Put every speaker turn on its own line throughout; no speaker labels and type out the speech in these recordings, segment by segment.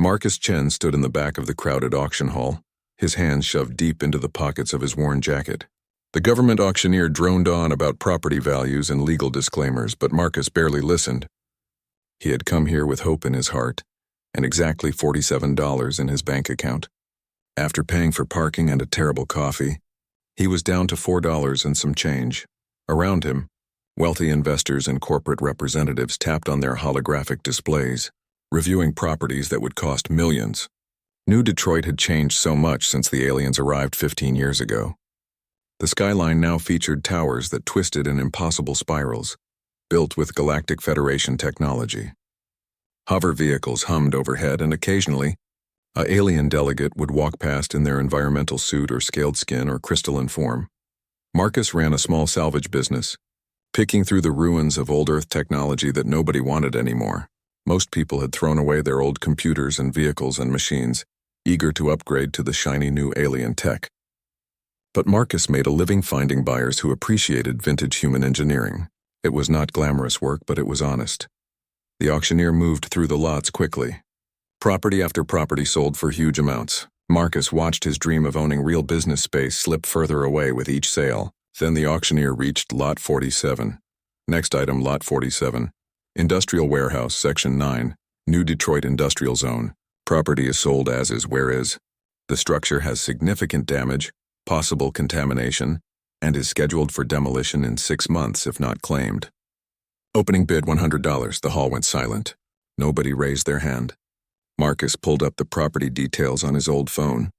Marcus Chen stood in the back of the crowded auction hall, his hands shoved deep into the pockets of his worn jacket. The government auctioneer droned on about property values and legal disclaimers, but Marcus barely listened. He had come here with hope in his heart, and exactly $47 in his bank account. After paying for parking and a terrible coffee, he was down to $4 and some change. Around him, wealthy investors and corporate representatives tapped on their holographic displays, reviewing properties that would cost millions. New Detroit had changed so much since the aliens arrived 15 years ago. The skyline now featured towers that twisted in impossible spirals, built with Galactic Federation technology. Hover vehicles hummed overhead, and occasionally, an alien delegate would walk past in their environmental suit or scaled skin or crystalline form. Marcus ran a small salvage business, picking through the ruins of old Earth technology that nobody wanted anymore. Most people had thrown away their old computers and vehicles and machines, eager to upgrade to the shiny new alien tech. But Marcus made a living finding buyers who appreciated vintage human engineering. It was not glamorous work, but it was honest. The auctioneer moved through the lots quickly. Property after property sold for huge amounts. Marcus watched his dream of owning real business space slip further away with each sale. Then the auctioneer reached Lot 47. Next item, Lot 47. Industrial Warehouse, Section 9, New Detroit Industrial Zone. Property is sold as is where is. The structure has significant damage, possible contamination, and is scheduled for demolition in 6 months if not claimed. Opening bid $100. The hall went silent. Nobody raised their hand. Marcus pulled up the property details on his old phone.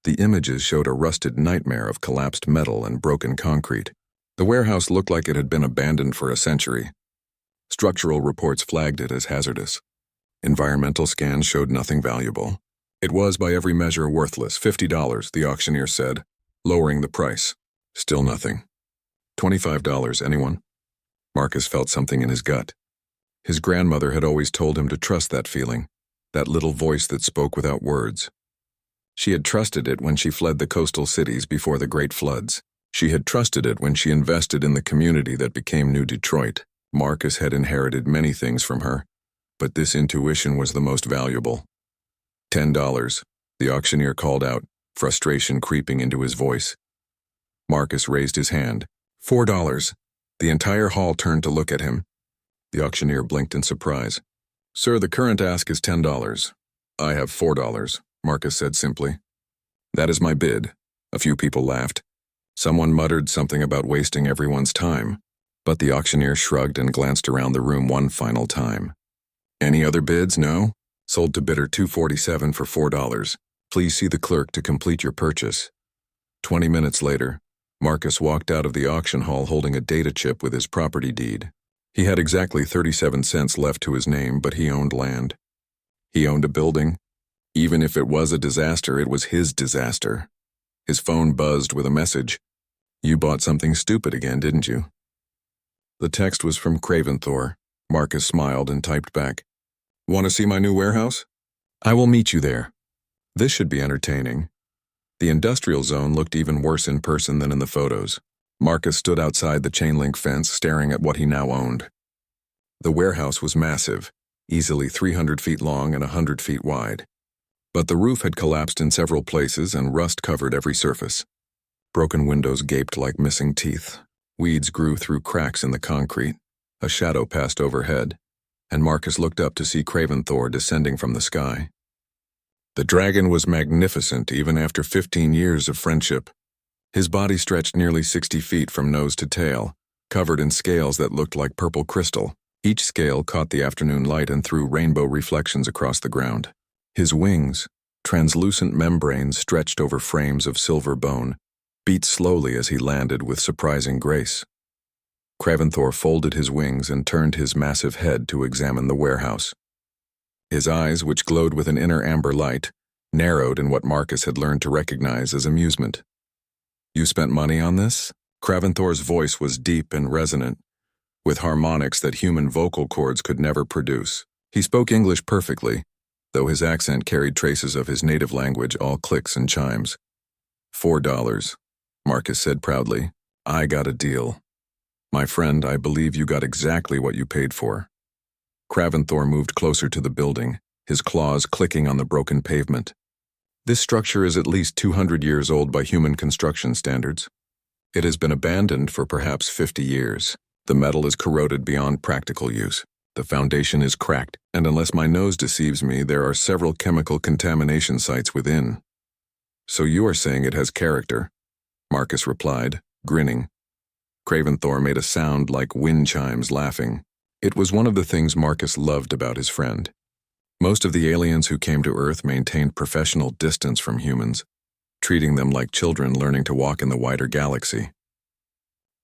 The images showed a rusted nightmare of collapsed metal and broken concrete. The warehouse looked like it had been abandoned for a century. Structural reports flagged it as hazardous. Environmental scans showed nothing valuable. It was by every measure worthless. $50, the auctioneer said, lowering the price. Still nothing. $25, anyone? Marcus felt something in his gut. His grandmother had always told him to trust that feeling, that little voice that spoke without words. She had trusted it when she fled the coastal cities before the great floods. She had trusted it when she invested in the community that became New Detroit. Marcus had inherited many things from her, but this intuition was the most valuable. $10, the auctioneer called out, frustration creeping into his voice. Marcus raised his hand. $4. The entire hall turned to look at him. The auctioneer blinked in surprise. Sir, the current ask is $10. I have $4, Marcus said simply. That is my bid. A few people laughed. Someone muttered something about wasting everyone's time, but the auctioneer shrugged and glanced around the room one final time. Any other bids? No? Sold to bidder 247 for $4. Please see the clerk to complete your purchase. 20 minutes later, Marcus walked out of the auction hall holding a data chip with his property deed. He had exactly 37 cents left to his name, but he owned land. He owned a building. Even if it was a disaster, it was his disaster. His phone buzzed with a message. You bought something stupid again, didn't you? The text was from Craventhor. Marcus smiled and typed back. Want to see my new warehouse? I will meet you there. This should be entertaining. The industrial zone looked even worse in person than in the photos. Marcus stood outside the chain-link fence, staring at what he now owned. The warehouse was massive, easily 300 feet long and 100 feet wide. But the roof had collapsed in several places and rust covered every surface. Broken windows gaped like missing teeth. Weeds grew through cracks in the concrete. A shadow passed overhead, and Marcus looked up to see Craventhor descending from the sky. The dragon was magnificent even after 15 years of friendship. His body stretched nearly 60 feet from nose to tail, covered in scales that looked like purple crystal. Each scale caught the afternoon light and threw rainbow reflections across the ground. His wings, translucent membranes stretched over frames of silver bone, beat slowly as he landed with surprising grace. Craventhor folded his wings and turned his massive head to examine the warehouse. His eyes, which glowed with an inner amber light, narrowed in what Marcus had learned to recognize as amusement. You spent money on this? Craventhor's voice was deep and resonant, with harmonics that human vocal cords could never produce. He spoke English perfectly, though his accent carried traces of his native language, all clicks and chimes. $4, Marcus said proudly. I got a deal. My friend, I believe you got exactly what you paid for. Craventhor moved closer to the building, his claws clicking on the broken pavement. This structure is at least 200 years old by human construction standards. It has been abandoned for perhaps 50 years. The metal is corroded beyond practical use. The foundation is cracked, and unless my nose deceives me, there are several chemical contamination sites within. So you are saying it has character? Marcus replied, grinning. Craventhor made a sound like wind chimes, laughing. It was one of the things Marcus loved about his friend. Most of the aliens who came to Earth maintained professional distance from humans, treating them like children learning to walk in the wider galaxy.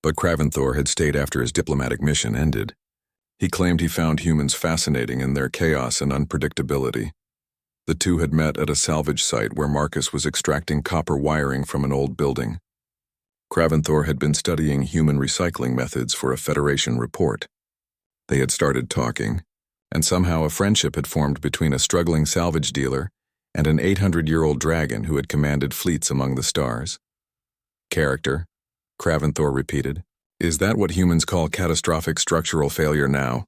But Craventhor had stayed after his diplomatic mission ended. He claimed he found humans fascinating in their chaos and unpredictability. The two had met at a salvage site where Marcus was extracting copper wiring from an old building. Craventhor had been studying human recycling methods for a Federation report. They had started talking, and somehow a friendship had formed between a struggling salvage dealer and an 800-year-old dragon who had commanded fleets among the stars. Character, Craventhor repeated. Is that what humans call catastrophic structural failure now?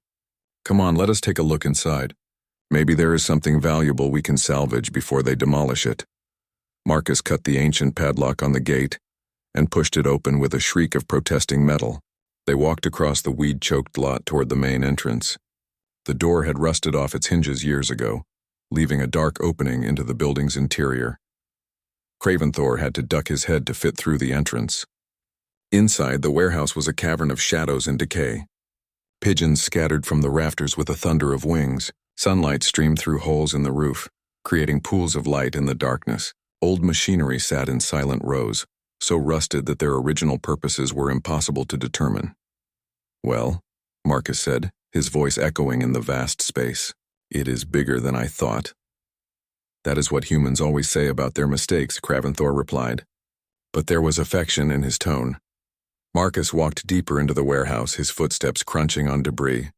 Come on, let us take a look inside. Maybe there is something valuable we can salvage before they demolish it. Marcus cut the ancient padlock on the gate and pushed it open with a shriek of protesting metal. They walked across the weed-choked lot toward the main entrance. The door had rusted off its hinges years ago, leaving a dark opening into the building's interior. Craventhor had to duck his head to fit through the entrance. Inside, the warehouse was a cavern of shadows and decay. Pigeons scattered from the rafters with a thunder of wings. Sunlight streamed through holes in the roof, creating pools of light in the darkness. Old machinery sat in silent rows, so rusted that their original purposes were impossible to determine. Well, Marcus said, his voice echoing in the vast space. It is bigger than I thought. That is what humans always say about their mistakes, Craventhor replied. But there was affection in his tone. Marcus walked deeper into the warehouse, his footsteps crunching on debris.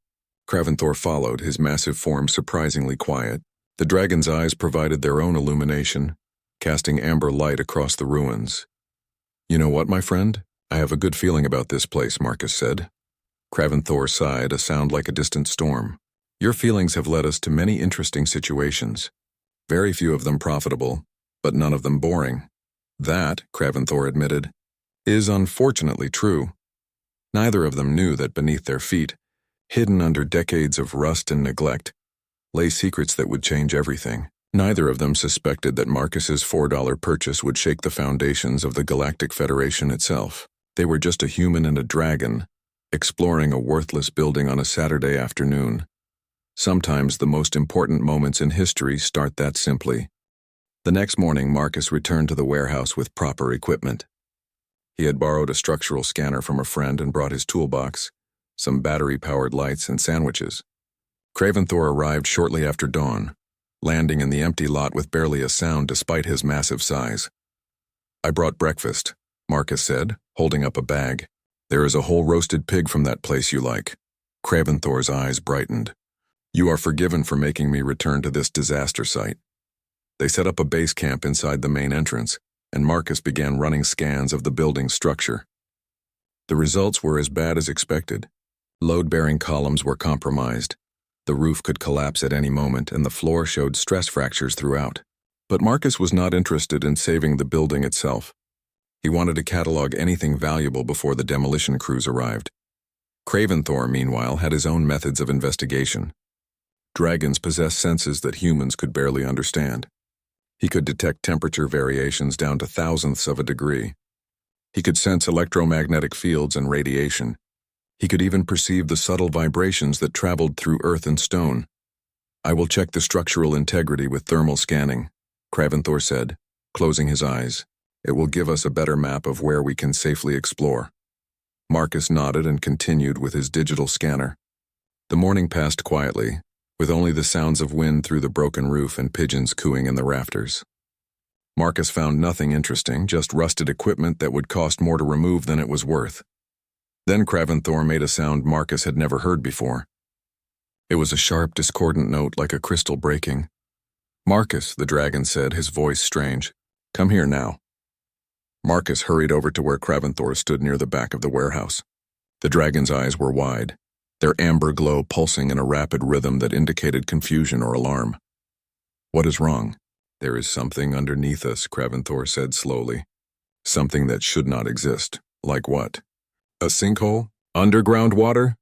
Craventhor followed, his massive form surprisingly quiet. The dragon's eyes provided their own illumination, casting amber light across the ruins. You know what, my friend? I have a good feeling about this place, Marcus said. Craventhor sighed, a sound like a distant storm. Your feelings have led us to many interesting situations. Very few of them profitable, but none of them boring. That, Craventhor admitted, is unfortunately true. Neither of them knew that beneath their feet, hidden under decades of rust and neglect, lay secrets that would change everything. Neither of them suspected that Marcus's $4 purchase would shake the foundations of the Galactic Federation itself. They were just a human and a dragon, exploring a worthless building on a Saturday afternoon. Sometimes the most important moments in history start that simply. The next morning, Marcus returned to the warehouse with proper equipment. He had borrowed a structural scanner from a friend and brought his toolbox, some battery-powered lights, and sandwiches. Craventhor arrived shortly after dawn, landing in the empty lot with barely a sound despite his massive size. I brought breakfast, Marcus said, holding up a bag. There is a whole roasted pig from that place you like. Craventhor's eyes brightened. You are forgiven for making me return to this disaster site. They set up a base camp inside the main entrance, and Marcus began running scans of the building's structure. The results were as bad as expected. Load-bearing columns were compromised. The roof could collapse at any moment, and the floor showed stress fractures throughout. But Marcus was not interested in saving the building itself. He wanted to catalog anything valuable before the demolition crews arrived. Craventhor, meanwhile, had his own methods of investigation. Dragons possess senses that humans could barely understand. He could detect temperature variations down to thousandths of a degree. He could sense electromagnetic fields and radiation. He could even perceive the subtle vibrations that traveled through earth and stone. I will check the structural integrity with thermal scanning, Craventhor said, closing his eyes. It will give us a better map of where we can safely explore. Marcus nodded and continued with his digital scanner. The morning passed quietly, with only the sounds of wind through the broken roof and pigeons cooing in the rafters. Marcus found nothing interesting, just rusted equipment that would cost more to remove than it was worth. Then Craventhor made a sound Marcus had never heard before. It was a sharp, discordant note like a crystal breaking. Marcus, the dragon said, his voice strange. Come here now. Marcus hurried over to where Craventhor stood near the back of the warehouse. The dragon's eyes were wide, their amber glow pulsing in a rapid rhythm that indicated confusion or alarm. What is wrong? There is something underneath us, Craventhor said slowly. Something that should not exist. Like what? A sinkhole? Underground water?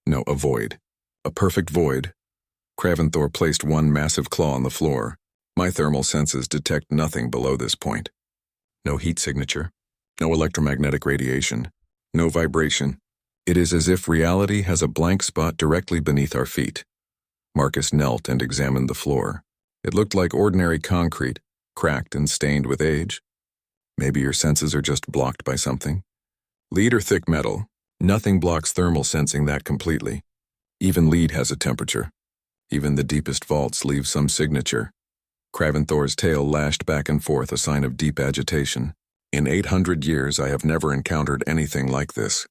No, a void. A perfect void. Craventhor placed one massive claw on the floor. My thermal senses detect nothing below this point. No heat signature. No electromagnetic radiation. No vibration. It is as if reality has a blank spot directly beneath our feet. Marcus knelt and examined the floor. It looked like ordinary concrete, cracked and stained with age. Maybe your senses are just blocked by something. Lead or thick metal, nothing blocks thermal sensing that completely. Even lead has a temperature. Even the deepest vaults leave some signature. Craventhor's tail lashed back and forth, a sign of deep agitation. In 800 years, I have never encountered anything like this.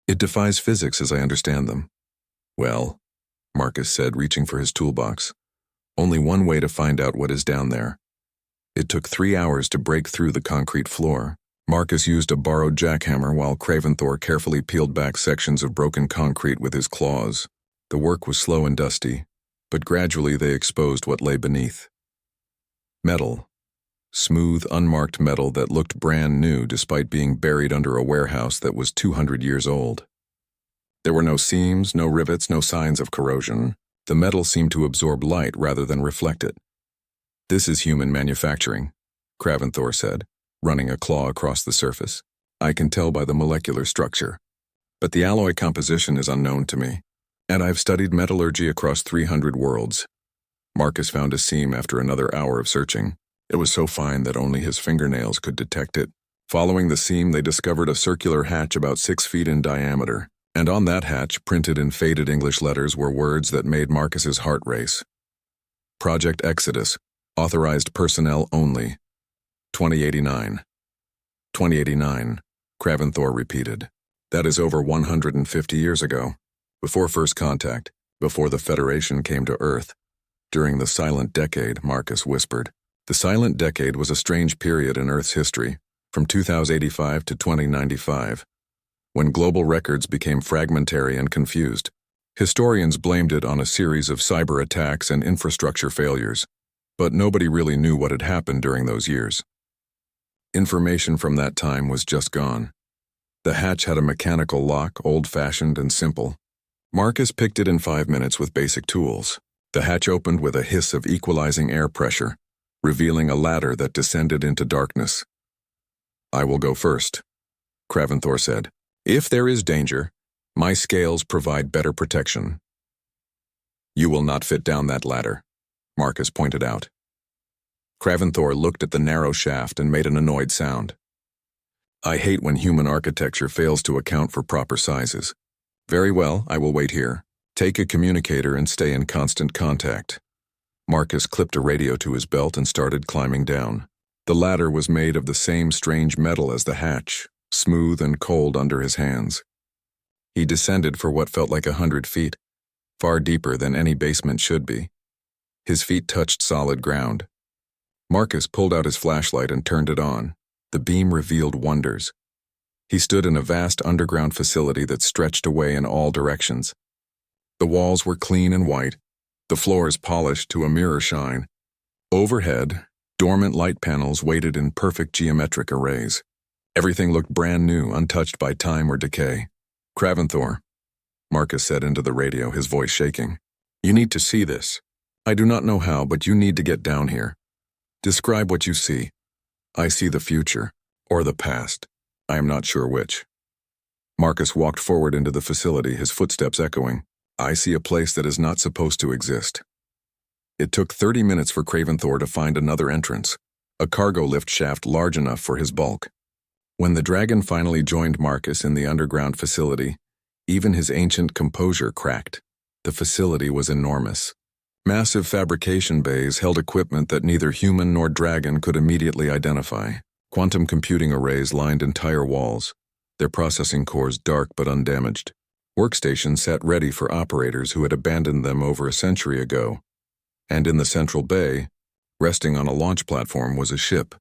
It defies physics as I understand them. Well, Marcus said, reaching for his toolbox. Only one way to find out what is down there. It took 3 hours to break through the concrete floor. Marcus used a borrowed jackhammer while Craventhor carefully peeled back sections of broken concrete with his claws. The work was slow and dusty, but gradually they exposed what lay beneath. Metal. Smooth, unmarked metal that looked brand new despite being buried under a warehouse that was 200 years old. There were no seams, no rivets, no signs of corrosion. The metal seemed to absorb light rather than reflect it. This is human manufacturing, Craventhor said, running a claw across the surface. I can tell by the molecular structure. But the alloy composition is unknown to me, and I've studied metallurgy across 300 worlds. Marcus found a seam after another hour of searching. It was so fine that only his fingernails could detect it. Following the seam, they discovered a circular hatch about 6 feet in diameter, and on that hatch, printed in faded English letters, were words that made Marcus's heart race. Project Exodus, authorized personnel only. 2089. 2089, Craventhor repeated. That is over 150 years ago. Before first contact, before the Federation came to Earth. During the Silent Decade, Marcus whispered. The Silent Decade was a strange period in Earth's history, from 2085 to 2095, when global records became fragmentary and confused. Historians blamed it on a series of cyber attacks and infrastructure failures, but nobody really knew what had happened during those years. Information from that time was just gone. The hatch had a mechanical lock, old-fashioned and simple. Marcus picked it in 5 minutes with basic tools. The hatch opened with a hiss of equalizing air pressure, revealing a ladder that descended into darkness. I will go first, Craventhor said. If there is danger, my scales provide better protection. You will not fit down that ladder, Marcus pointed out. Craventhor looked at the narrow shaft and made an annoyed sound. I hate when human architecture fails to account for proper sizes. Very well, I will wait here. Take a communicator and stay in constant contact. Marcus clipped a radio to his belt and started climbing down. The ladder was made of the same strange metal as the hatch, smooth and cold under his hands. He descended for what felt like 100 feet, far deeper than any basement should be. His feet touched solid ground. Marcus pulled out his flashlight and turned it on. The beam revealed wonders. He stood in a vast underground facility that stretched away in all directions. The walls were clean and white, the floors polished to a mirror shine. Overhead, dormant light panels waited in perfect geometric arrays. Everything looked brand new, untouched by time or decay. Craventhor, Marcus said into the radio, his voice shaking. You need to see this. I do not know how, but you need to get down here. Describe what you see. I see the future, or the past. I am not sure which. Marcus walked forward into the facility, his footsteps echoing. I see a place that is not supposed to exist. It took 30 minutes for Craventhor to find another entrance, a cargo lift shaft large enough for his bulk. When the dragon finally joined Marcus in the underground facility, even his ancient composure cracked. The facility was enormous. Massive fabrication bays held equipment that neither human nor dragon could immediately identify. Quantum computing arrays lined entire walls, their processing cores dark but undamaged. Workstations sat ready for operators who had abandoned them over a century ago. And in the central bay, resting on a launch platform, was a ship.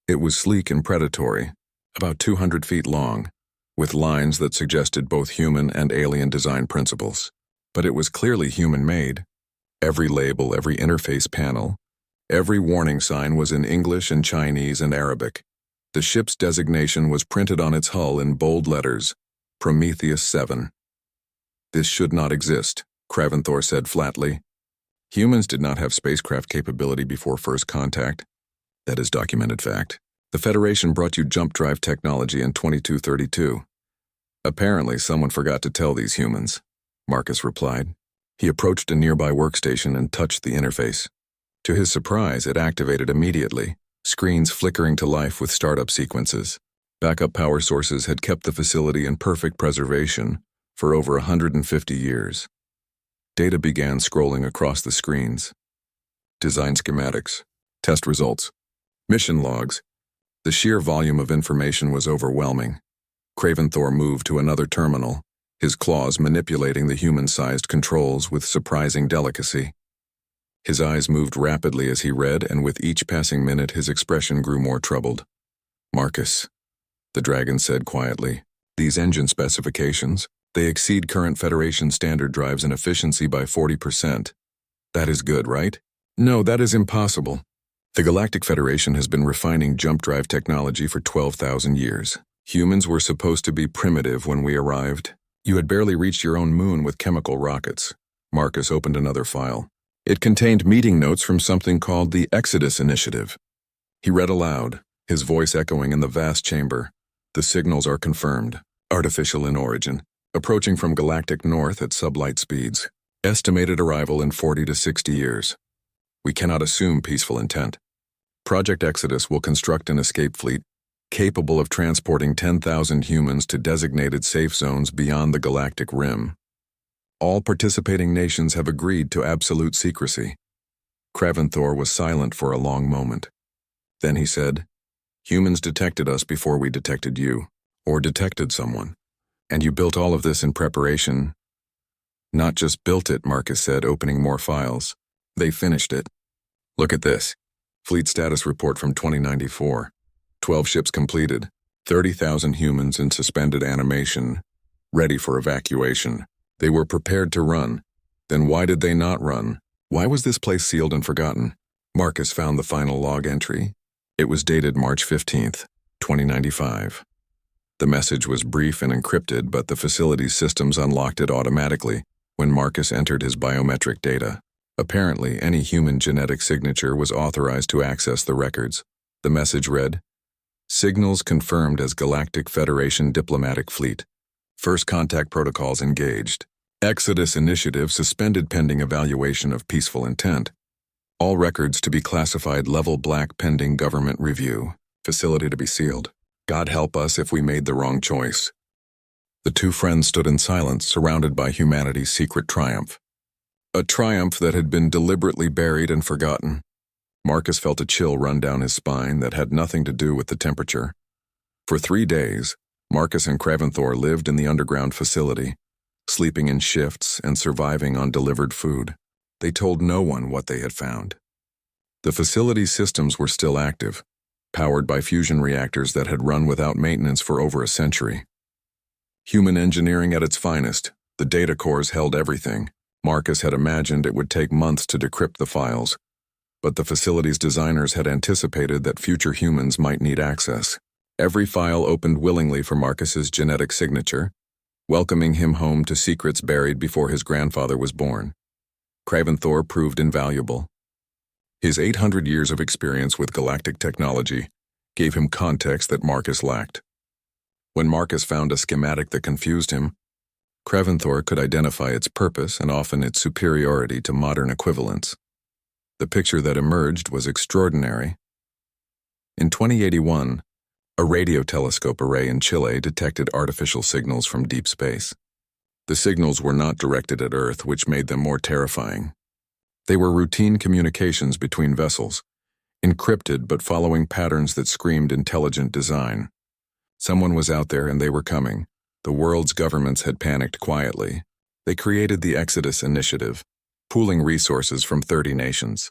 It was sleek and predatory, about 200 feet long, with lines that suggested both human and alien design principles. But it was clearly human-made. Every label, every interface panel, Every warning sign was in English and Chinese and Arabic. The ship's designation was printed on its hull in bold letters, Prometheus 7. This should not exist, Craventhor said flatly. Humans did not have spacecraft capability before first contact. That is documented fact. The Federation brought you jump drive technology in 2232. Apparently, someone forgot to tell these humans, Marcus replied. He approached a nearby workstation and touched the interface. To his surprise, it activated immediately, screens flickering to life with startup sequences. Backup power sources had kept the facility in perfect preservation for over 150 years. Data began scrolling across the screens. Design schematics, test results, mission logs. The sheer volume of information was overwhelming. Craventhor moved to another terminal, his claws manipulating the human-sized controls with surprising delicacy. His eyes moved rapidly as he read, and with each passing minute his expression grew more troubled. Marcus, the dragon said quietly, these engine specifications, they exceed current Federation standard drives in efficiency by 40%. That is good, right? No, that is impossible. The Galactic Federation has been refining jump drive technology for 12,000 years. Humans were supposed to be primitive when we arrived. You had barely reached your own moon with chemical rockets. Marcus opened another file. It contained meeting notes from something called the Exodus Initiative. He read aloud, his voice echoing in the vast chamber. The signals are confirmed. Artificial in origin. Approaching from galactic north at sublight speeds. Estimated arrival in 40 to 60 years. We cannot assume peaceful intent. Project Exodus will construct an escape fleet capable of transporting 10,000 humans to designated safe zones beyond the galactic rim. All participating nations have agreed to absolute secrecy. Craventhor was silent for a long moment. Then he said, humans detected us before we detected you, or detected someone. And you built all of this in preparation. Not just built it, Marcus said, opening more files. They finished it. Look at this. Fleet status report from 2094. 12 ships completed. 30,000 humans in suspended animation. Ready for evacuation. They were prepared to run. Then why did they not run? Why was this place sealed and forgotten? Marcus found the final log entry. It was dated March 15th, 2095. The message was brief and encrypted, but the facility's systems unlocked it automatically when Marcus entered his biometric data. Apparently, any human genetic signature was authorized to access the records. The message read, Signals confirmed as Galactic Federation Diplomatic Fleet. First contact protocols engaged. Exodus Initiative suspended pending evaluation of peaceful intent. All records to be classified level black pending government review. Facility to be sealed. God help us if we made the wrong choice. The two friends stood in silence, surrounded by humanity's secret triumph. A triumph that had been deliberately buried and forgotten. Marcus felt a chill run down his spine that had nothing to do with the temperature. For 3 days, Marcus and Craventhor lived in the underground facility, sleeping in shifts and surviving on delivered food. They told no one what they had found. The facility's systems were still active, powered by fusion reactors that had run without maintenance for over a century. Human engineering at its finest, the data cores held everything. Marcus had imagined it would take months to decrypt the files, but the facility's designers had anticipated that future humans might need access. Every file opened willingly for Marcus's genetic signature, welcoming him home to secrets buried before his grandfather was born. Craventhor proved invaluable. His 800 years of experience with galactic technology gave him context that Marcus lacked. When Marcus found a schematic that confused him, Craventhor could identify its purpose and often its superiority to modern equivalents. The picture that emerged was extraordinary. In 2081, a radio telescope array in Chile detected artificial signals from deep space. The signals were not directed at Earth, which made them more terrifying. They were routine communications between vessels, encrypted but following patterns that screamed intelligent design. Someone was out there and they were coming. The world's governments had panicked quietly. They created the Exodus Initiative, pooling resources from 30 nations.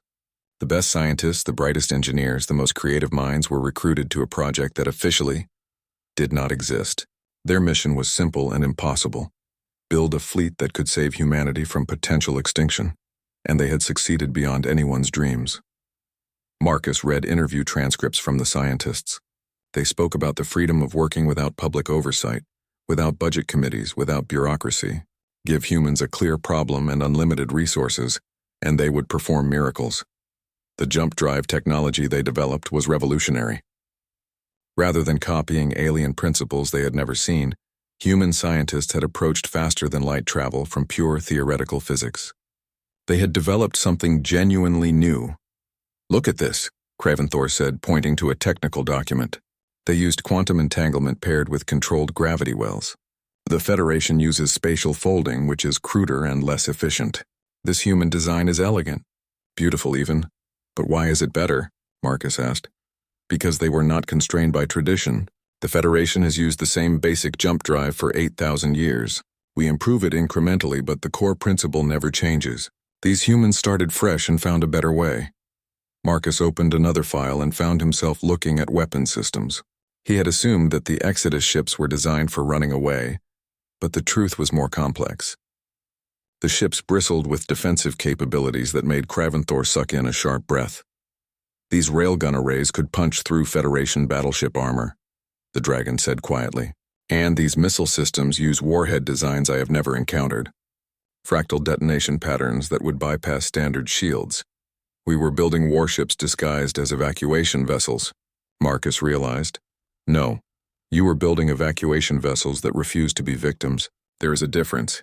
The best scientists, the brightest engineers, the most creative minds were recruited to a project that officially did not exist. Their mission was simple and impossible: build a fleet that could save humanity from potential extinction. And they had succeeded beyond anyone's dreams. Marcus read interview transcripts from the scientists. They spoke about the freedom of working without public oversight, without budget committees, without bureaucracy. Give humans a clear problem and unlimited resources, and they would perform miracles. The jump drive technology they developed was revolutionary. Rather than copying alien principles they had never seen, human scientists had approached faster than light travel from pure theoretical physics. They had developed something genuinely new. "Look at this," Craventhor said, pointing to a technical document. They used quantum entanglement paired with controlled gravity wells. The Federation uses spatial folding, which is cruder and less efficient. This human design is elegant, beautiful even. But why is it better? Marcus asked. Because they were not constrained by tradition. The Federation has used the same basic jump drive for 8,000 years. We improve it incrementally, but the core principle never changes. These humans started fresh and found a better way. Marcus opened another file and found himself looking at weapon systems. He had assumed that the Exodus ships were designed for running away, but the truth was more complex. The ships bristled with defensive capabilities that made Craventhor suck in a sharp breath. These railgun arrays could punch through Federation battleship armor, the dragon said quietly. And these missile systems use warhead designs I have never encountered. Fractal detonation patterns that would bypass standard shields. We were building warships disguised as evacuation vessels, Marcus realized. No, you were building evacuation vessels that refused to be victims. There is a difference.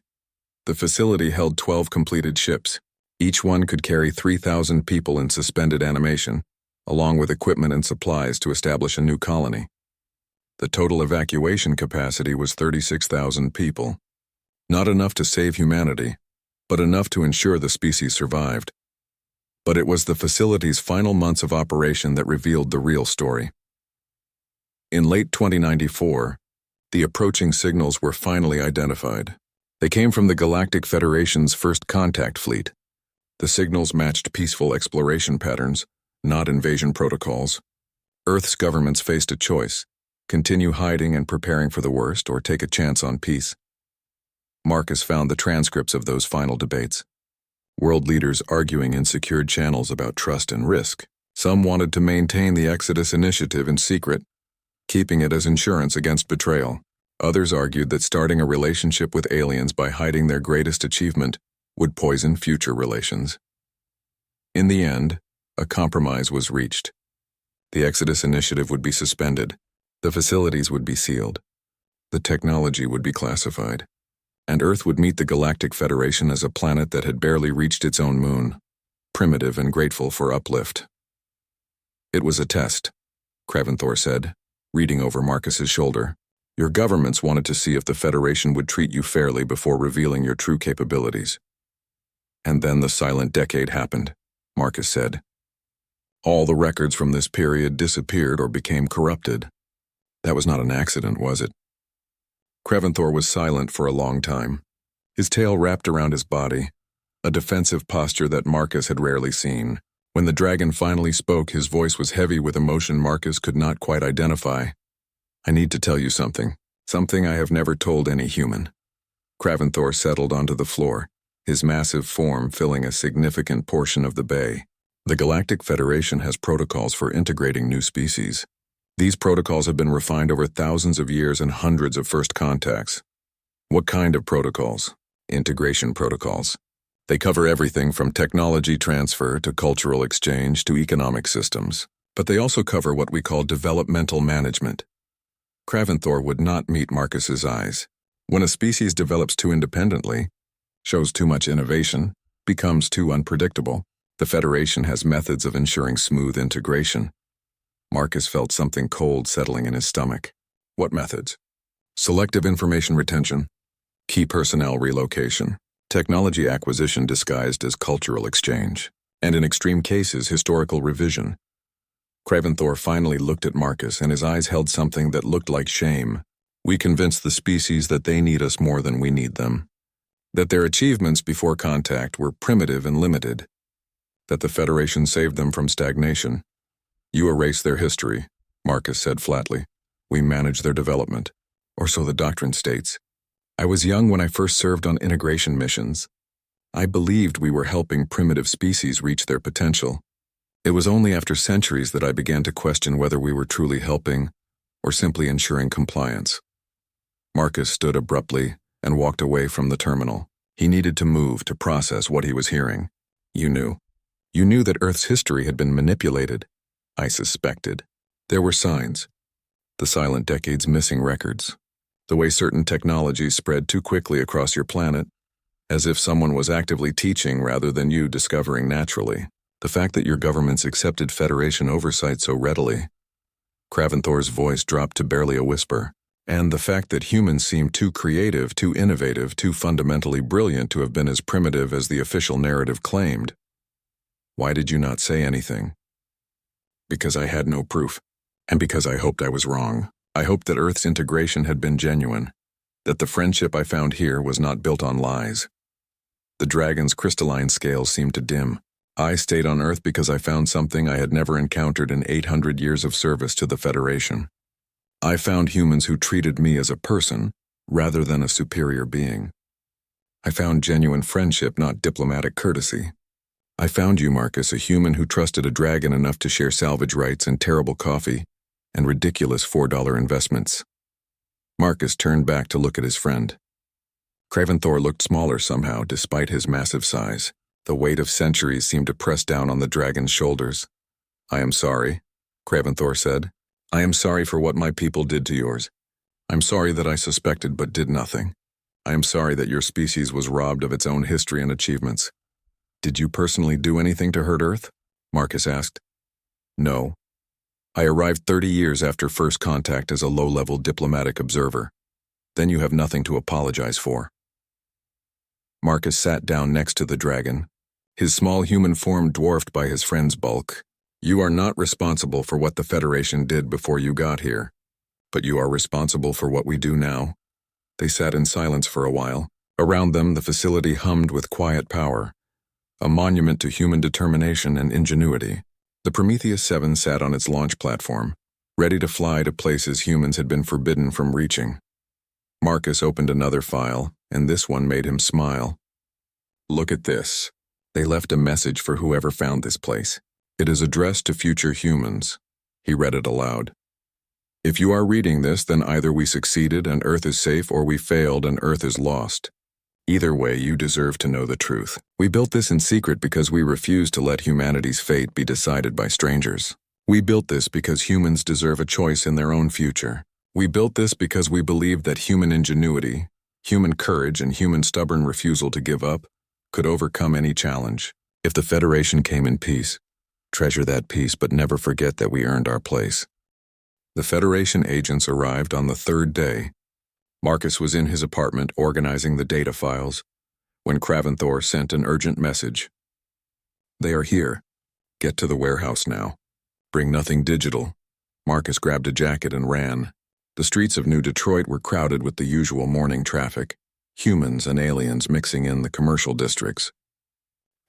The facility held 12 completed ships. Each one could carry 3,000 people in suspended animation, along with equipment and supplies to establish a new colony. The total evacuation capacity was 36,000 people. Not enough to save humanity, but enough to ensure the species survived. But it was the facility's final months of operation that revealed the real story. In late 2094, the approaching signals were finally identified. They came from the Galactic Federation's first contact fleet. The signals matched peaceful exploration patterns, not invasion protocols. Earth's governments faced a choice: continue hiding and preparing for the worst, or take a chance on peace. Marcus found the transcripts of those final debates. World leaders arguing in secured channels about trust and risk. Some wanted to maintain the Exodus initiative in secret, keeping it as insurance against betrayal. Others argued that starting a relationship with aliens by hiding their greatest achievement would poison future relations. In the end, a compromise was reached. The Exodus initiative would be suspended, the facilities would be sealed, the technology would be classified, and Earth would meet the Galactic Federation as a planet that had barely reached its own moon, primitive and grateful for uplift. It was a test, Craventhor said, reading over Marcus's shoulder. Your governments wanted to see if the Federation would treat you fairly before revealing your true capabilities. And then the silent decade happened, Marcus said. All the records from this period disappeared or became corrupted. That was not an accident, was it? Craventhor was silent for a long time, his tail wrapped around his body, a defensive posture that Marcus had rarely seen. When the dragon finally spoke, his voice was heavy with emotion Marcus could not quite identify. I need to tell you something I have never told any human. Craventhor settled onto the floor, his massive form filling a significant portion of the bay. The Galactic Federation has protocols for integrating new species. These protocols have been refined over thousands of years and hundreds of first contacts. What kind of protocols? Integration protocols. They cover everything from technology transfer to cultural exchange to economic systems. But they also cover what we call developmental management. Craventhor would not meet Marcus's eyes. When a species develops too independently, shows too much innovation, becomes too unpredictable, the Federation has methods of ensuring smooth integration. Marcus felt something cold settling in his stomach. What methods? Selective information retention, key personnel relocation, technology acquisition disguised as cultural exchange, and in extreme cases, historical revision. Craventhor finally looked at Marcus, and his eyes held something that looked like shame. We convinced the species that they need us more than we need them. That their achievements before contact were primitive and limited. That the Federation saved them from stagnation. You erase their history, Marcus said flatly. We manage their development, or so the doctrine states. I was young when I first served on integration missions. I believed we were helping primitive species reach their potential. It was only after centuries that I began to question whether we were truly helping or simply ensuring compliance. Marcus stood abruptly and walked away from the terminal. He needed to move to process what he was hearing. You knew. You knew that Earth's history had been manipulated. I suspected. There were signs. The silent decades missing records. The way certain technologies spread too quickly across your planet, as if someone was actively teaching rather than you discovering naturally. The fact that your governments accepted Federation oversight so readily. Craventhor's voice dropped to barely a whisper. And the fact that humans seemed too creative, too innovative, too fundamentally brilliant to have been as primitive as the official narrative claimed. Why did you not say anything? Because I had no proof, and because I hoped I was wrong. I hoped that Earth's integration had been genuine, that the friendship I found here was not built on lies. The dragon's crystalline scales seemed to dim. I stayed on Earth because I found something I had never encountered in 800 years of service to the Federation. I found humans who treated me as a person rather than a superior being. I found genuine friendship, not diplomatic courtesy. I found you, Marcus, a human who trusted a dragon enough to share salvage rights and terrible coffee and ridiculous $4 investments. Marcus turned back to look at his friend. Craventhor looked smaller somehow, despite his massive size. The weight of centuries seemed to press down on the dragon's shoulders. I am sorry, Craventhor said. I am sorry for what my people did to yours. I'm sorry that I suspected but did nothing. I am sorry that your species was robbed of its own history and achievements. Did you personally do anything to hurt Earth? Marcus asked. No. I arrived 30 years after first contact as a low-level diplomatic observer. Then you have nothing to apologize for. Marcus sat down next to the dragon, his small human form dwarfed by his friend's bulk. You are not responsible for what the Federation did before you got here, but you are responsible for what we do now. They sat in silence for a while. Around them, the facility hummed with quiet power, a monument to human determination and ingenuity. The Prometheus 7 sat on its launch platform, ready to fly to places humans had been forbidden from reaching. Marcus opened another file, and this one made him smile. Look at this. They left a message for whoever found this place. It is addressed to future humans. He read it aloud. If you are reading this, then either we succeeded and Earth is safe, or we failed and Earth is lost. Either way, you deserve to know the truth. We built this in secret because we refused to let humanity's fate be decided by strangers. We built this because humans deserve a choice in their own future. We built this because we believed that human ingenuity, human courage, and human stubborn refusal to give up could overcome any challenge. If the Federation came in peace, treasure that peace, but never forget that we earned our place. The Federation agents arrived on the third day. Marcus was in his apartment organizing the data files when Craventhor sent an urgent message. They are here. Get to the warehouse now. Bring nothing digital. Marcus grabbed a jacket and ran. The streets of New Detroit were crowded with the usual morning traffic, humans and aliens mixing in the commercial districts.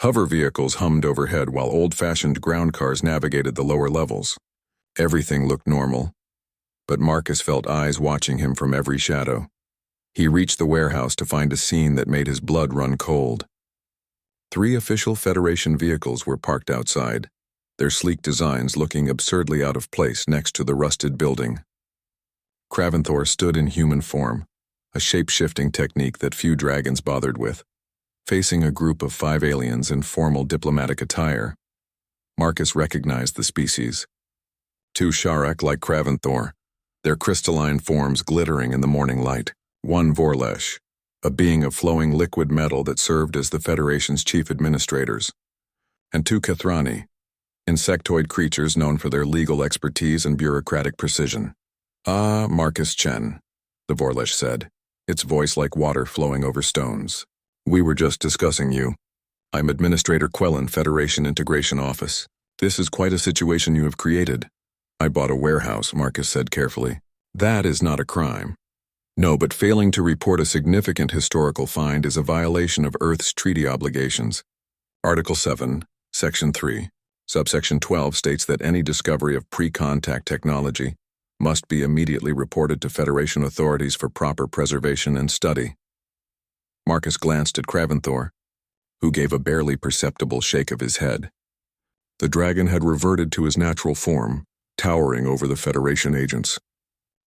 Hover vehicles hummed overhead while old-fashioned ground cars navigated the lower levels. Everything looked normal, but Marcus felt eyes watching him from every shadow. He reached the warehouse to find a scene that made his blood run cold. 3 official Federation vehicles were parked outside, their sleek designs looking absurdly out of place next to the rusted building. Craventhor stood in human form, a shape-shifting technique that few dragons bothered with, facing a group of 5 aliens in formal diplomatic attire. Marcus recognized the species. 2 Sharak like Craventhor, their crystalline forms glittering in the morning light. 1 Vorlesh, a being of flowing liquid metal that served as the Federation's chief administrators. And 2 Kathrani, insectoid creatures known for their legal expertise and bureaucratic precision. Ah, Marcus Chen, the Vorlesh said, its voice like water flowing over stones. We were just discussing you. I'm Administrator Quellen, Federation Integration Office. This is quite a situation you have created. I bought a warehouse, Marcus said carefully. That is not a crime. No, but failing to report a significant historical find is a violation of Earth's treaty obligations. Article 7, Section 3, Subsection 12 states that any discovery of pre-contact technology must be immediately reported to Federation authorities for proper preservation and study. Marcus glanced at Craventhor, who gave a barely perceptible shake of his head. The dragon had reverted to his natural form, towering over the Federation agents.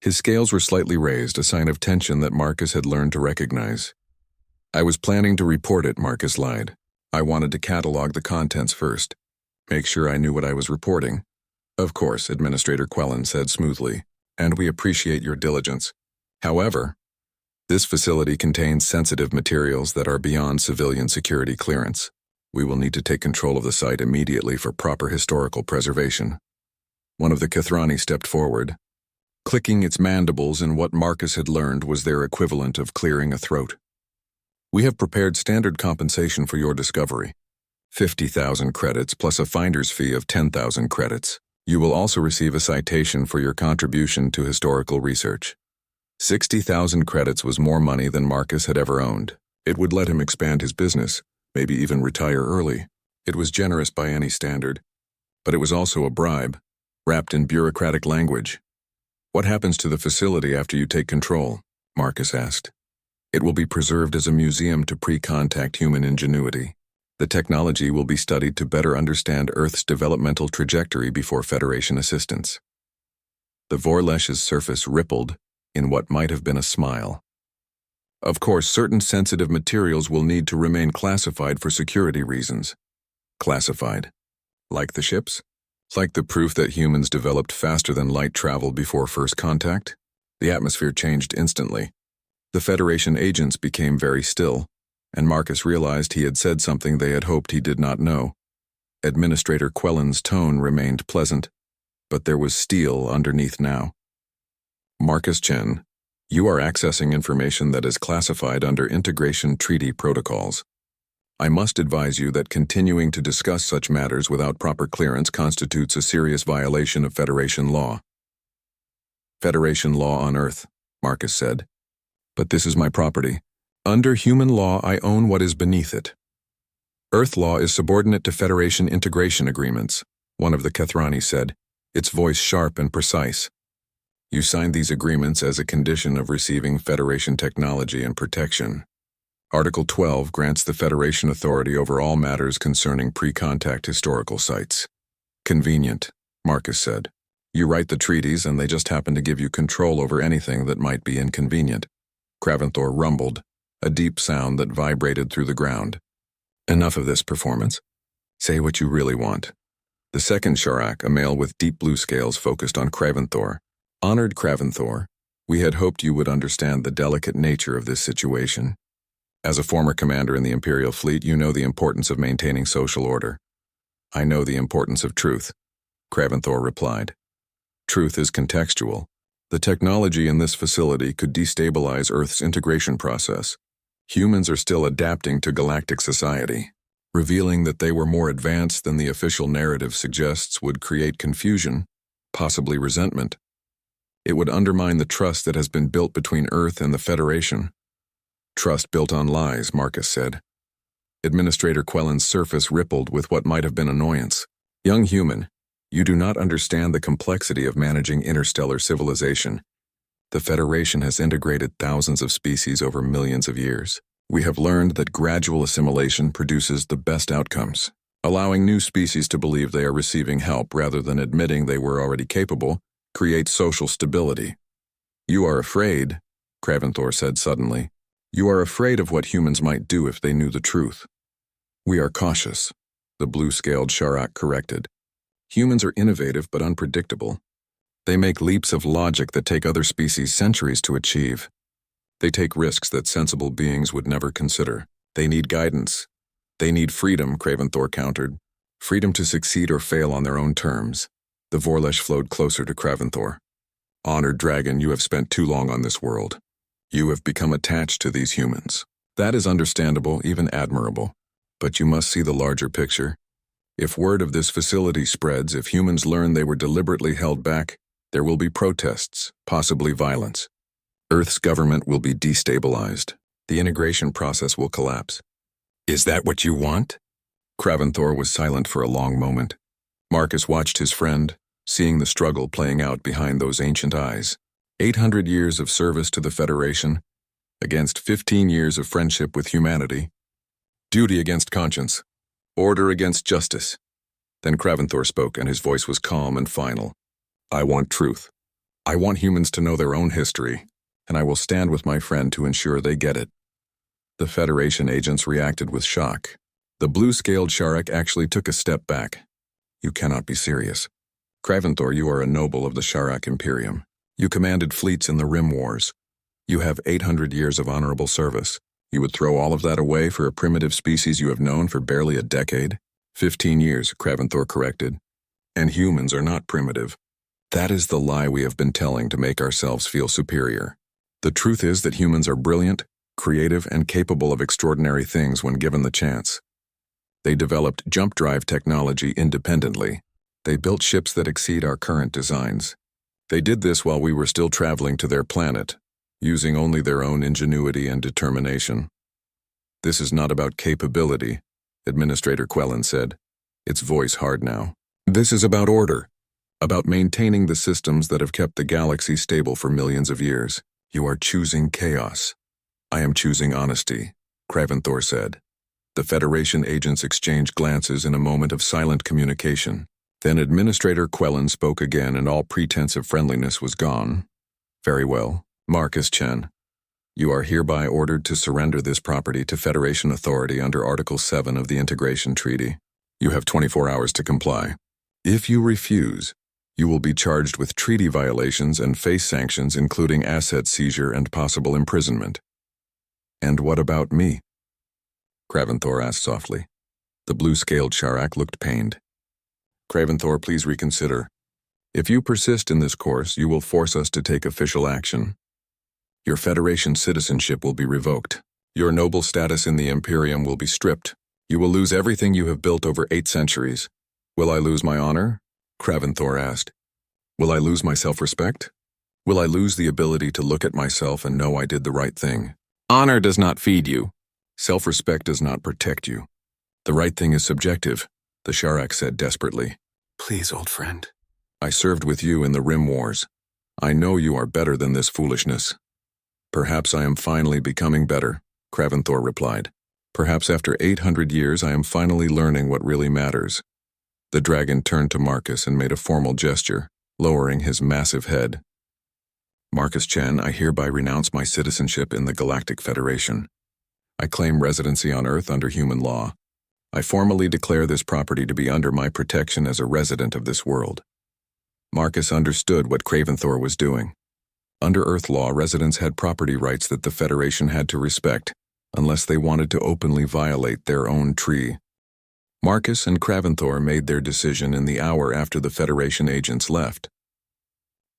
His scales were slightly raised, a sign of tension that Marcus had learned to recognize. "I was planning to report it," Marcus lied. "I wanted to catalog the contents first, make sure I knew what I was reporting." "Of course," Administrator Quellen said smoothly, "and we appreciate your diligence. However, this facility contains sensitive materials that are beyond civilian security clearance. We will need to take control of the site immediately for proper historical preservation." One of the Kathrani stepped forward, clicking its mandibles in what Marcus had learned was their equivalent of clearing a throat. "We have prepared standard compensation for your discovery. 50,000 credits plus a finder's fee of 10,000 credits. You will also receive a citation for your contribution to historical research." 60,000 credits was more money than Marcus had ever owned. It would let him expand his business, maybe even retire early. It was generous by any standard, but it was also a bribe, wrapped in bureaucratic language. "What happens to the facility after you take control?" Marcus asked. "It will be preserved as a museum to pre-contact human ingenuity. The technology will be studied to better understand Earth's developmental trajectory before Federation assistance." The Vorlesh's surface rippled in what might have been a smile. "Of course, certain sensitive materials will need to remain classified for security reasons." "Classified? Like the ships? Like the proof that humans developed faster than light travel before first contact?" The atmosphere changed instantly. The Federation agents became very still, and Marcus realized he had said something they had hoped he did not know. Administrator Quellen's tone remained pleasant, but there was steel underneath now. "Marcus Chen, you are accessing information that is classified under Integration Treaty protocols. I must advise you that continuing to discuss such matters without proper clearance constitutes a serious violation of Federation law." "Federation law on Earth," Marcus said. "But this is my property. Under human law, I own what is beneath it. Earth law is subordinate to Federation integration agreements," one of the Kathrani said, its voice sharp and precise. "You signed these agreements as a condition of receiving Federation technology and protection. Article 12 grants the Federation authority over all matters concerning pre-contact historical sites." "Convenient," Marcus said. "You write the treaties and they just happen to give you control over anything that might be inconvenient." Craventhor rumbled, a deep sound that vibrated through the ground. "Enough of this performance. Say what you really want." The second Sharak, a male with deep blue scales, focused on Craventhor. "Honored Craventhor, we had hoped you would understand the delicate nature of this situation. As a former commander in the Imperial Fleet, you know the importance of maintaining social order." "I know the importance of truth," Craventhor replied. "Truth is contextual. The technology in this facility could destabilize Earth's integration process. Humans are still adapting to galactic society. Revealing that they were more advanced than the official narrative suggests would create confusion, possibly resentment. It would undermine the trust that has been built between Earth and the Federation." "Trust built on lies," Marcus said. Administrator Quellen's surface rippled with what might have been annoyance. "Young human, you do not understand the complexity of managing interstellar civilization. The Federation has integrated thousands of species over millions of years. We have learned that gradual assimilation produces the best outcomes. Allowing new species to believe they are receiving help rather than admitting they were already capable creates social stability." "You are afraid," Craventhor said suddenly. "You are afraid of what humans might do if they knew the truth." "We are cautious," the blue-scaled Sharak corrected. "Humans are innovative but unpredictable. They make leaps of logic that take other species centuries to achieve. They take risks that sensible beings would never consider. They need guidance. They need freedom," Craventhor countered. "Freedom to succeed or fail on their own terms." The Vorlesh flowed closer to Craventhor. "Honored Dragon, you have spent too long on this world. You have become attached to these humans. That is understandable, even admirable. But you must see the larger picture. If word of this facility spreads, if humans learn they were deliberately held back, there will be protests, possibly violence. Earth's government will be destabilized. The integration process will collapse." "Is that what you want?" Craventhor was silent for a long moment. Marcus watched his friend, seeing the struggle playing out behind those ancient eyes. 800 years of service to the Federation, against 15 years of friendship with humanity. Duty against conscience. Order against justice. Then Kraventhor spoke, and his voice was calm and final. I want truth. I want humans to know their own history, and I will stand with my friend to ensure they get it. The Federation agents reacted with shock. The blue-scaled Sharak actually took a step back. You cannot be serious. Kraventhor, you are a noble of the Sharak Imperium. You commanded fleets in the Rim Wars. You have 800 years of honorable service. You would throw all of that away for a primitive species you have known for barely a decade? 15 years, Kraventhor corrected. And humans are not primitive. That is the lie we have been telling to make ourselves feel superior. The truth is that humans are brilliant, creative, and capable of extraordinary things when given the chance. They developed jump drive technology independently. They built ships that exceed our current designs. They did this while we were still traveling to their planet, using only their own ingenuity and determination. This is not about capability, Administrator Quellen said, its voice hard now. This is about order, about maintaining the systems that have kept the galaxy stable for millions of years. You are choosing chaos. I am choosing honesty, Kraventhor said. The Federation agents exchanged glances in a moment of silent communication. Then Administrator Quellen spoke again, and all pretense of friendliness was gone. Very well, Marcus Chen. You are hereby ordered to surrender this property to Federation authority under Article 7 of the Integration Treaty. You have 24 hours to comply. If you refuse, you will be charged with treaty violations and face sanctions, including asset seizure and possible imprisonment. And what about me? Kraventhor asked softly. The blue-scaled Sharak looked pained. Kraventhor, please reconsider. If you persist in this course, you will force us to take official action. Your Federation citizenship will be revoked. Your noble status in the Imperium will be stripped. You will lose everything you have built over 8 centuries. Will I lose my honor? Kraventhor asked. Will I lose my self-respect? Will I lose the ability to look at myself and know I did the right thing? Honor does not feed you. Self-respect does not protect you. The right thing is subjective, the Sharak said desperately. Please, old friend. I served with you in the Rim Wars. I know you are better than this foolishness. Perhaps I am finally becoming better, Kraventhor replied. Perhaps after 800 years I am finally learning what really matters. The dragon turned to Marcus and made a formal gesture, lowering his massive head. Marcus Chen, I hereby renounce my citizenship in the Galactic Federation. I claim residency on Earth under human law. I formally declare this property to be under my protection as a resident of this world. Marcus understood what Kraventhor was doing. Under Earth law, residents had property rights that the Federation had to respect, unless they wanted to openly violate their own tree. Marcus and Kraventhor made their decision in the hour after the Federation agents left.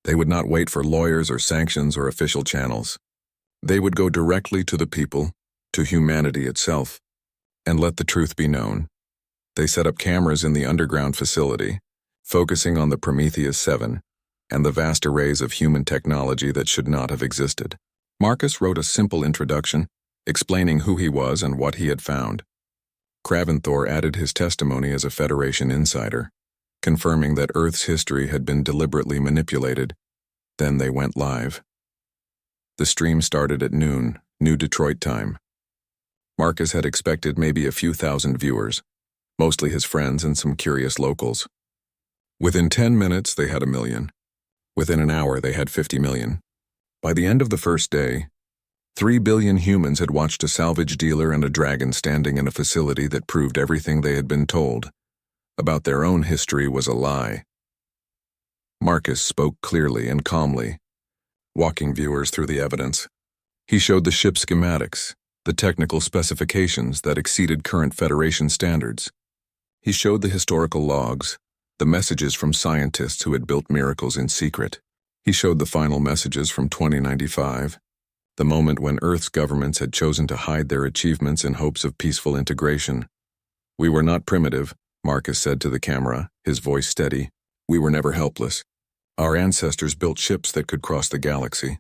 They would not wait for lawyers or sanctions or official channels. They would go directly to the people, to humanity itself, and let the truth be known. They set up cameras in the underground facility, focusing on the Prometheus 7 and the vast arrays of human technology that should not have existed. Marcus wrote a simple introduction, explaining who he was and what he had found. Kraventhor added his testimony as a Federation insider, confirming that Earth's history had been deliberately manipulated. Then they went live. The stream started at noon, New Detroit time. Marcus had expected maybe a few thousand viewers, mostly his friends and some curious locals. Within 10 minutes, they had 1 million. Within an hour, they had 50 million. By the end of the first day, 3 billion humans had watched a salvage dealer and a dragon standing in a facility that proved everything they had been told about their own history was a lie. Marcus spoke clearly and calmly, walking viewers through the evidence. He showed the ship schematics, the technical specifications that exceeded current Federation standards. He showed the historical logs, the messages from scientists who had built miracles in secret. He showed the final messages from 2095, the moment when Earth's governments had chosen to hide their achievements in hopes of peaceful integration. We were not primitive, Marcus said to the camera, his voice steady. We were never helpless. Our ancestors built ships that could cross the galaxy.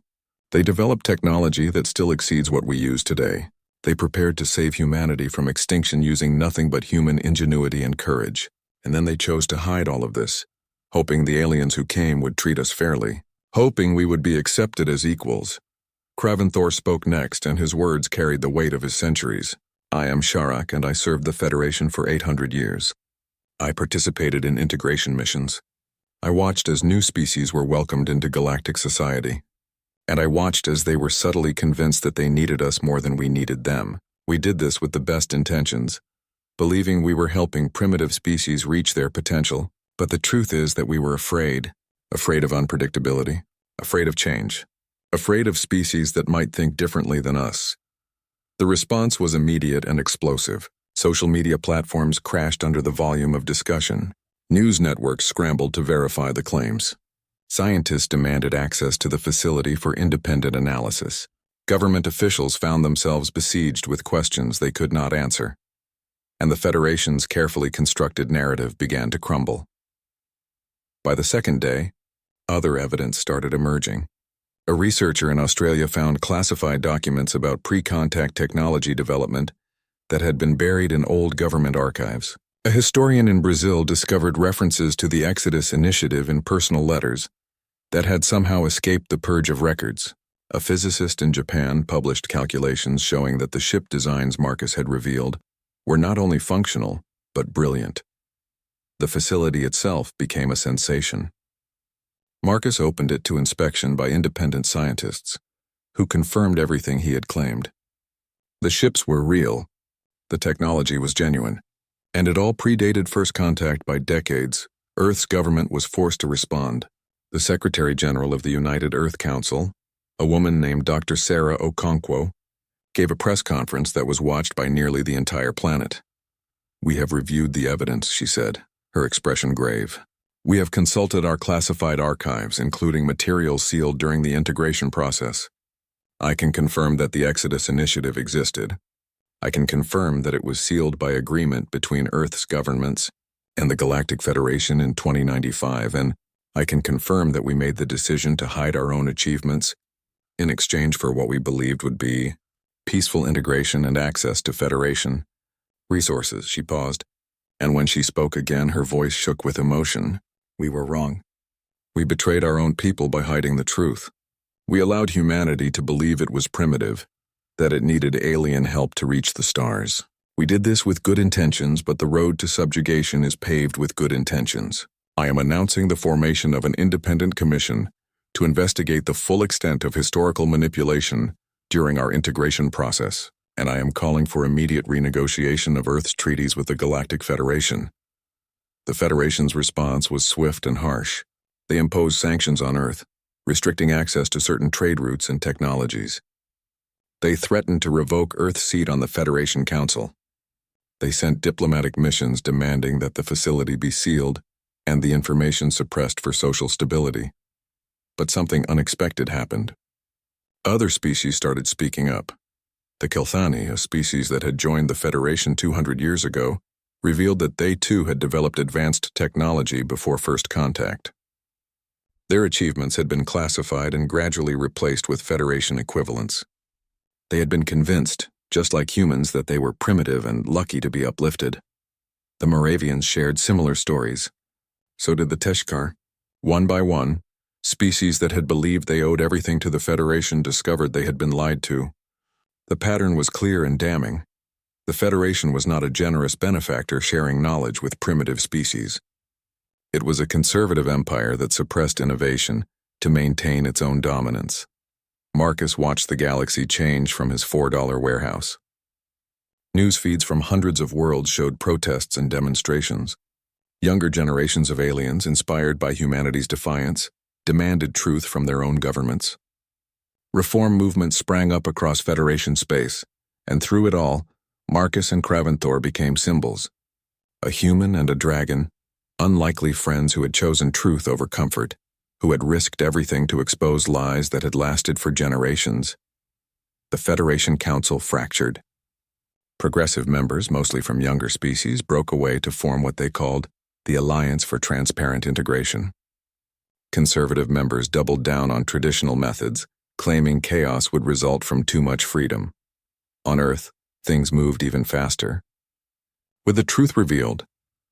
They developed technology that still exceeds what we use today. They prepared to save humanity from extinction using nothing but human ingenuity and courage. And then they chose to hide all of this, hoping the aliens who came would treat us fairly, hoping we would be accepted as equals. Kraventhor spoke next, and his words carried the weight of his centuries. I am Sharak, and I served the Federation for 800 years. I participated in integration missions. I watched as new species were welcomed into galactic society. And I watched as they were subtly convinced that they needed us more than we needed them. We did this with the best intentions, believing we were helping primitive species reach their potential. But the truth is that we were afraid of unpredictability, afraid of change, afraid of species that might think differently than us. The response was immediate and explosive. Social media platforms crashed under the volume of discussion. News networks scrambled to verify the claims. Scientists demanded access to the facility for independent analysis. Government officials found themselves besieged with questions they could not answer. And the Federation's carefully constructed narrative began to crumble. By the second day, other evidence started emerging. A researcher in Australia found classified documents about pre-contact technology development that had been buried in old government archives. A historian in Brazil discovered references to the Exodus Initiative in personal letters that had somehow escaped the purge of records. A physicist in Japan published calculations showing that the ship designs Marcus had revealed were not only functional, but brilliant. The facility itself became a sensation. Marcus opened it to inspection by independent scientists, who confirmed everything he had claimed. The ships were real, the technology was genuine, and it all predated first contact by decades. Earth's government was forced to respond. The Secretary General of the United Earth Council, a woman named Dr. Sarah Okonkwo, gave a press conference that was watched by nearly the entire planet. "We have reviewed the evidence," she said, her expression grave. "We have consulted our classified archives, including materials sealed during the integration process. I can confirm that the Exodus Initiative existed. I can confirm that it was sealed by agreement between Earth's governments and the Galactic Federation in 2095, and I can confirm that we made the decision to hide our own achievements in exchange for what we believed would be peaceful integration and access to Federation resources." She paused, and when she spoke again, her voice shook with emotion. "We were wrong. We betrayed our own people by hiding the truth. We allowed humanity to believe it was primitive, that it needed alien help to reach the stars. We did this with good intentions, but the road to subjugation is paved with good intentions. I am announcing the formation of an independent commission to investigate the full extent of historical manipulation during our integration process, and I am calling for immediate renegotiation of Earth's treaties with the Galactic Federation." The Federation's response was swift and harsh. They imposed sanctions on Earth, restricting access to certain trade routes and technologies. They threatened to revoke Earth's seat on the Federation Council. They sent diplomatic missions demanding that the facility be sealed and the information suppressed for social stability. But something unexpected happened. Other species started speaking up. The Kilthani, a species that had joined the Federation 200 years ago, revealed that they too had developed advanced technology before first contact. Their achievements had been classified and gradually replaced with Federation equivalents. They had been convinced, just like humans, that they were primitive and lucky to be uplifted. The Moravians shared similar stories. So did the Teshkar. One by one, species that had believed they owed everything to the Federation discovered they had been lied to. The pattern was clear and damning. The Federation was not a generous benefactor sharing knowledge with primitive species. It was a conservative empire that suppressed innovation to maintain its own dominance. Marcus watched the galaxy change from his $4 warehouse. News feeds from hundreds of worlds showed protests and demonstrations. Younger generations of aliens, inspired by humanity's defiance, demanded truth from their own governments. Reform movements sprang up across Federation space, and through it all, Marcus and Kraventhor became symbols. A human and a dragon, unlikely friends who had chosen truth over comfort, who had risked everything to expose lies that had lasted for generations. The Federation Council fractured. Progressive members, mostly from younger species, broke away to form what they called the Alliance for Transparent Integration. Conservative members doubled down on traditional methods, claiming chaos would result from too much freedom. On Earth, things moved even faster. With the truth revealed,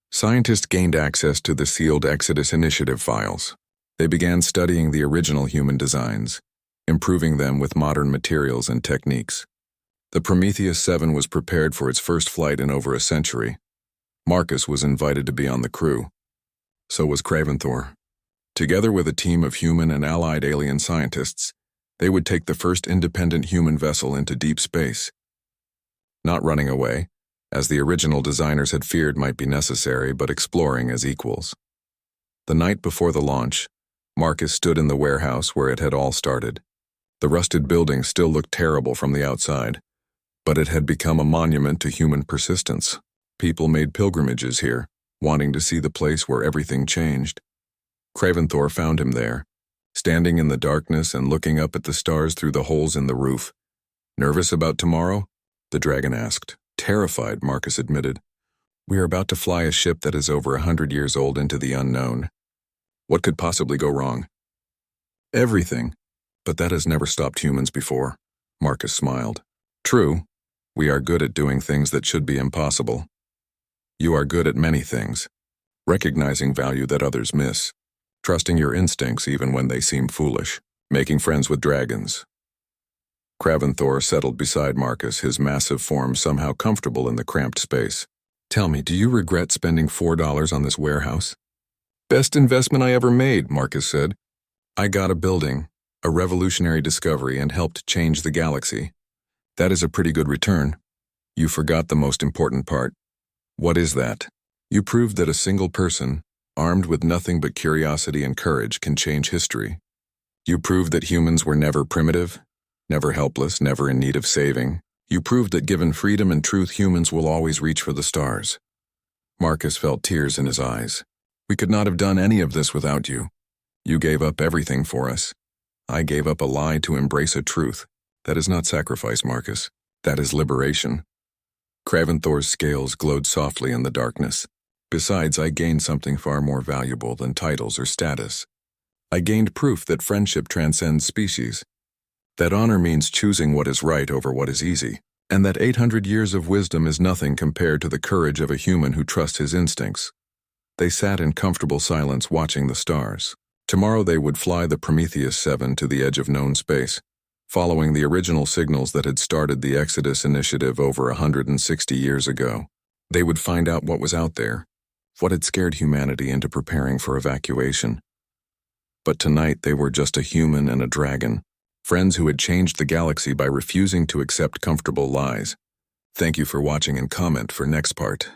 scientists gained access to the sealed Exodus Initiative files. They began studying the original human designs, improving them with modern materials and techniques. The Prometheus 7 was prepared for its first flight in over a century. Marcus was invited to be on the crew. So was Craventhor. Together with a team of human and allied alien scientists, they would take the first independent human vessel into deep space. Not running away, as the original designers had feared might be necessary, but exploring as equals. The night before the launch, Marcus stood in the warehouse where it had all started. The rusted building still looked terrible from the outside, but it had become a monument to human persistence. People made pilgrimages here, wanting to see the place where everything changed. Craventhor found him there, standing in the darkness and looking up at the stars through the holes in the roof. "Nervous about tomorrow?" the dragon asked. "Terrified," Marcus admitted. "We are about to fly a ship that is over 100 years old into the unknown. What could possibly go wrong?" "Everything, but that has never stopped humans before," Marcus smiled. "True, we are good at doing things that should be impossible. You are good at many things, recognizing value that others miss, trusting your instincts even when they seem foolish, making friends with dragons." Craventhor settled beside Marcus, his massive form somehow comfortable in the cramped space. "Tell me, do you regret spending $4 on this warehouse?" "Best investment I ever made," Marcus said. "I got a building, a revolutionary discovery, and helped change the galaxy. That is a pretty good return. You forgot the most important part." "What is that?" "You proved that a single person, armed with nothing but curiosity and courage, can change history. You proved that humans were never primitive, never helpless, never in need of saving. You proved that given freedom and truth, humans will always reach for the stars." Marcus felt tears in his eyes. "We could not have done any of this without you. You gave up everything for us. I gave up a lie to embrace a truth. That is not sacrifice, Marcus. That is liberation." Craventhor's scales glowed softly in the darkness. "Besides, I gained something far more valuable than titles or status. I gained proof that friendship transcends species, that honor means choosing what is right over what is easy, and that 800 years of wisdom is nothing compared to the courage of a human who trusts his instincts." They sat in comfortable silence watching the stars. Tomorrow they would fly the Prometheus 7 to the edge of known space, following the original signals that had started the Exodus initiative over 160 years ago. They would find out what was out there, what had scared humanity into preparing for evacuation. But tonight they were just a human and a dragon, friends who had changed the galaxy by refusing to accept comfortable lies. Thank you for watching, and comment for next part.